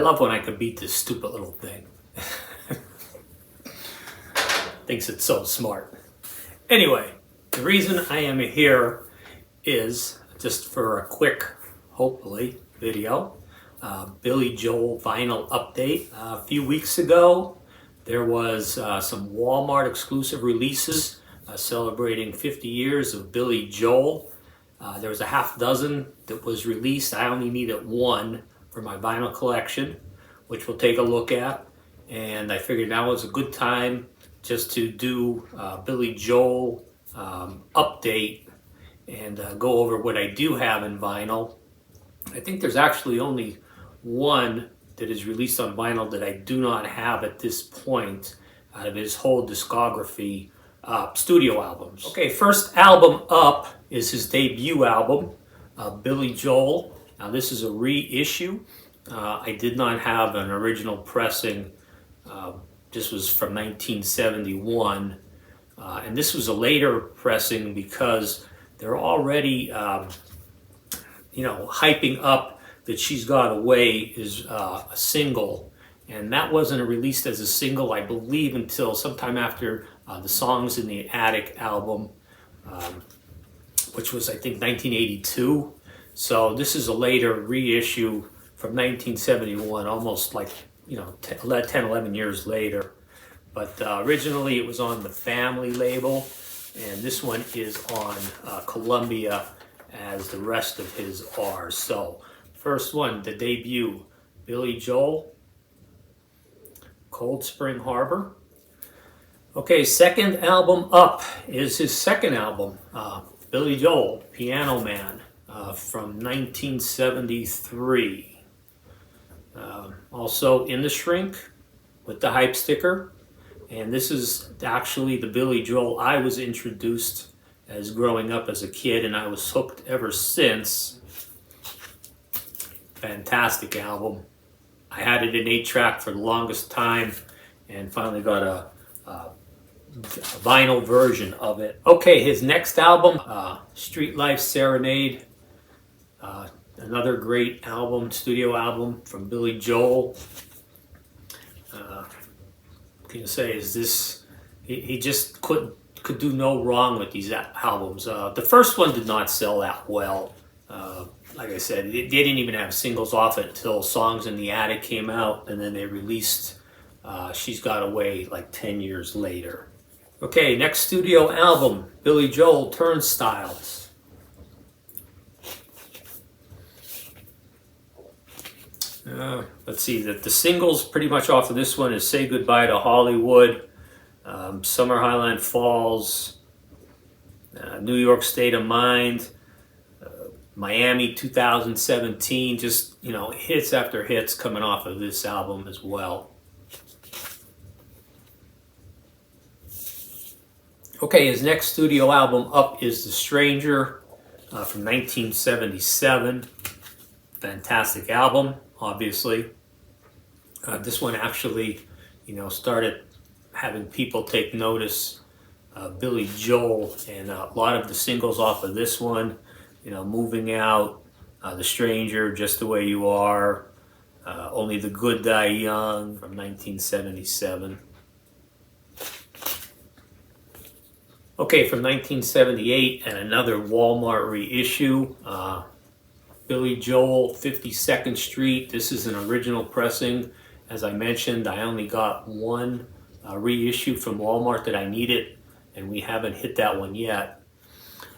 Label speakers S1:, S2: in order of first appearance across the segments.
S1: love when I can beat this stupid little thing. Thinks it's so smart. Anyway, the reason I am here is just for a quick, hopefully, video. Billy Joel vinyl update. A few weeks ago, there was some Walmart exclusive releases celebrating 50 years of Billy Joel. There was a half dozen that was released. I only needed one for my vinyl collection, which we'll take a look at. And I figured now was a good time just to do Billy Joel update and go over what I do have in vinyl. I think there's actually only one that is released on vinyl that I do not have at this point out of his whole discography, studio albums. Okay, first album up is his debut album, Billy Joel. Now this is a reissue. I did not have an original pressing. This was from 1971. And this was a later pressing because they're already, hyping up that She's Got Away is a single. And that wasn't released as a single, I believe, until sometime after the Songs in the Attic album, which was, I think, 1982. So this is a later reissue from 1971, almost like, 10, 11 years later. But originally it was on the Family label, and this one is on Columbia, as the rest of his are. So first one, the debut, Billy Joel, Cold Spring Harbor. Okay, second album up is his second album, Billy Joel, Piano Man, from 1973. Also in the shrink with the hype sticker. And this is actually the Billy Joel I was introduced as growing up as a kid, and I was hooked ever since. Fantastic album. I had it in 8-track for the longest time and finally got a vinyl version of it. Okay, his next album, Street Life Serenade. Another great album, studio album from Billy Joel. What can you say is this? He just could do no wrong with these albums. The first one did not sell that well. Like I said, they didn't even have singles off it until Songs in the Attic came out, and then they released She's Got Away like 10 years later. Okay, next studio album, Billy Joel, Turnstiles. Let's see, the singles pretty much off of this one is Say Goodbye to Hollywood, Summer Highland Falls, New York State of Mind, Miami 2017, just, hits after hits coming off of this album as well. Okay, his next studio album up is The Stranger from 1977. Fantastic album, obviously. This one actually, started having people take notice of Billy Joel, and a lot of the singles off of this one, Moving Out, The Stranger, Just the Way You Are, Only the Good Die Young from 1977. Okay, from 1978, and another Walmart reissue, Billy Joel, 52nd Street. This is an original pressing. As I mentioned, I only got one reissue from Walmart that I needed, and we haven't hit that one yet.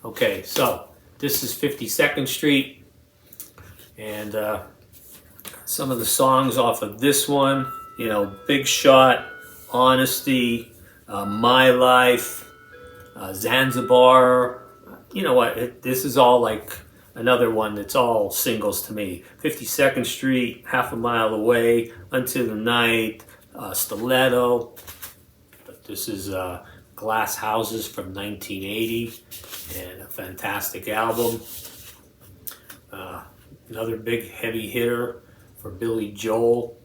S1: Okay, so this is 52nd Street, and some of the songs off of this one, Big Shot, Honesty, My Life, Zanzibar. You know what, this is all like another one that's all singles to me. 52nd Street, Half a Mile Away, Until the Night, Stiletto. But this is Glass Houses from 1980, and a fantastic album. Another big heavy hitter for Billy Joel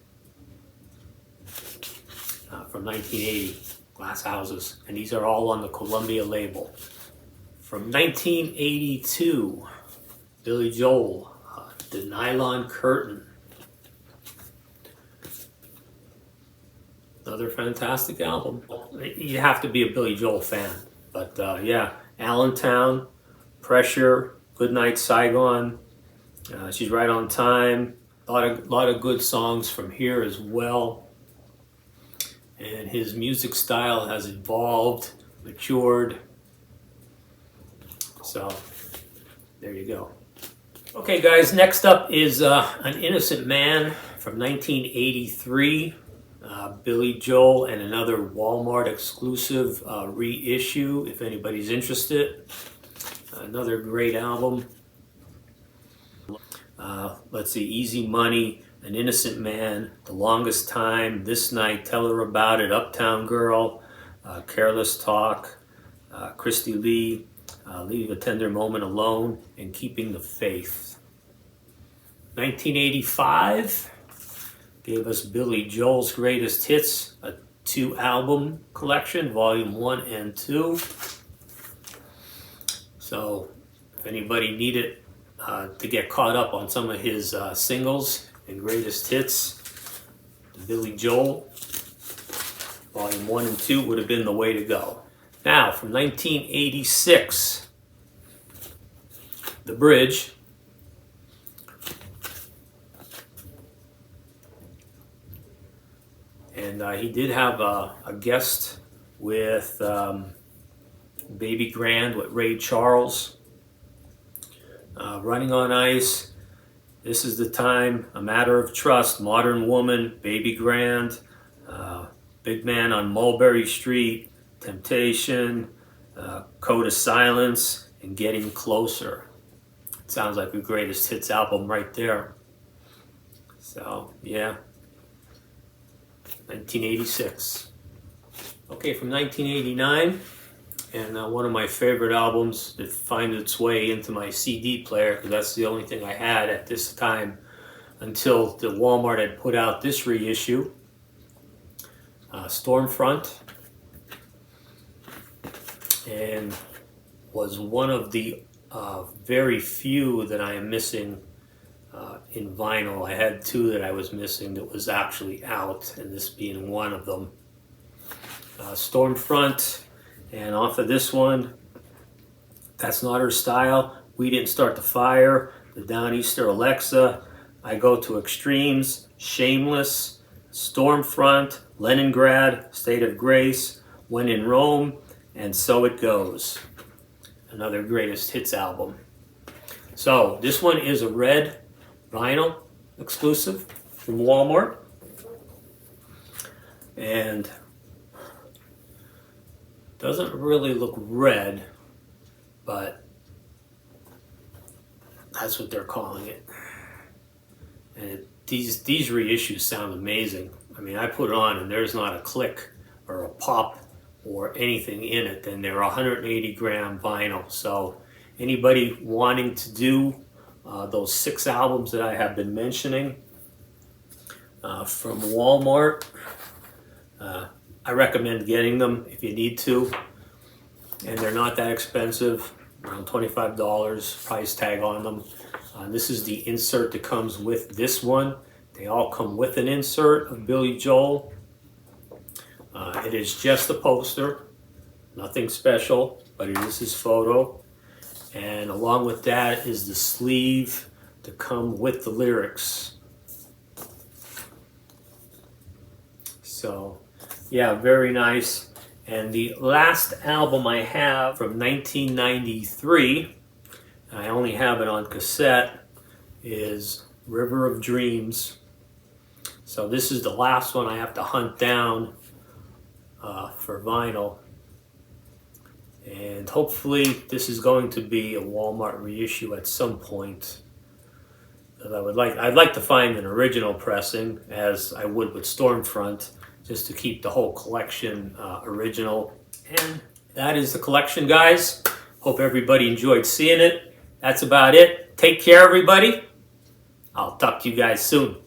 S1: from 1980, Glass Houses. And these are all on the Columbia label. From 1982, Billy Joel, The Nylon Curtain. Another fantastic album. You have to be a Billy Joel fan. But yeah, Allentown, Pressure, Goodnight Saigon, She's Right on Time. A lot of good songs from here as well. And his music style has evolved, matured. So there you go. Okay guys, next up is An Innocent Man from 1983. Billy Joel and another Walmart exclusive reissue, if anybody's interested. Another great album. Let's see, Easy Money, An Innocent Man, The Longest Time, This Night, Tell Her About It, Uptown Girl, Careless Talk, Christy Lee, Leave a Tender Moment Alone, and Keeping the Faith. 1985 gave us Billy Joel's Greatest Hits, a 2-album collection, Volume 1 and 2. So if anybody needed to get caught up on some of his singles and greatest hits, Billy Joel, Volume 1 and 2 would have been the way to go. Now, from 1986, The Bridge. And he did have a guest with Baby Grand with Ray Charles. Running on Ice, This Is the Time, A Matter of Trust, Modern Woman, Baby Grand, Big Man on Mulberry Street, Temptation, Code of Silence, and Getting Closer. It sounds like a greatest hits album right there. So, yeah. 1986. Okay, from 1989, and one of my favorite albums that finds its way into my CD player, because that's the only thing I had at this time until the Walmart had put out this reissue. Stormfront, and was one of the very few that I am missing in vinyl. I had 2 that I was missing that was actually out, and this being one of them. Stormfront, and off of this one, That's Not Her Style, We Didn't Start the Fire, The Downeaster Alexa, I Go to Extremes, Shameless, Stormfront, Leningrad, State of Grace, When in Rome, and So It Goes. Another greatest hits album. So this one is a red vinyl exclusive from Walmart. And doesn't really look red, but that's what they're calling it. And these reissues sound amazing. I mean, I put it on and there's not a click or a pop or anything in it. And they're 180 gram vinyl. So anybody wanting to do those 6 albums that I have been mentioning from Walmart, I recommend getting them if you need to. And they're not that expensive, around $25 price tag on them. This is the insert that comes with this one. They all come with an insert of Billy Joel. It is just a poster, nothing special, but it is his photo. And along with that is the sleeve to come with the lyrics. So, yeah, very nice. And the last album I have from 1993, and I only have it on cassette, is River of Dreams. So this is the last one I have to hunt down for vinyl. And hopefully this is going to be a Walmart reissue at some point. I'd like to find an original pressing, as I would with Stormfront, just to keep the whole collection original. And that is the collection, guys. Hope everybody enjoyed seeing it. That's about it. Take care, everybody. I'll talk to you guys soon.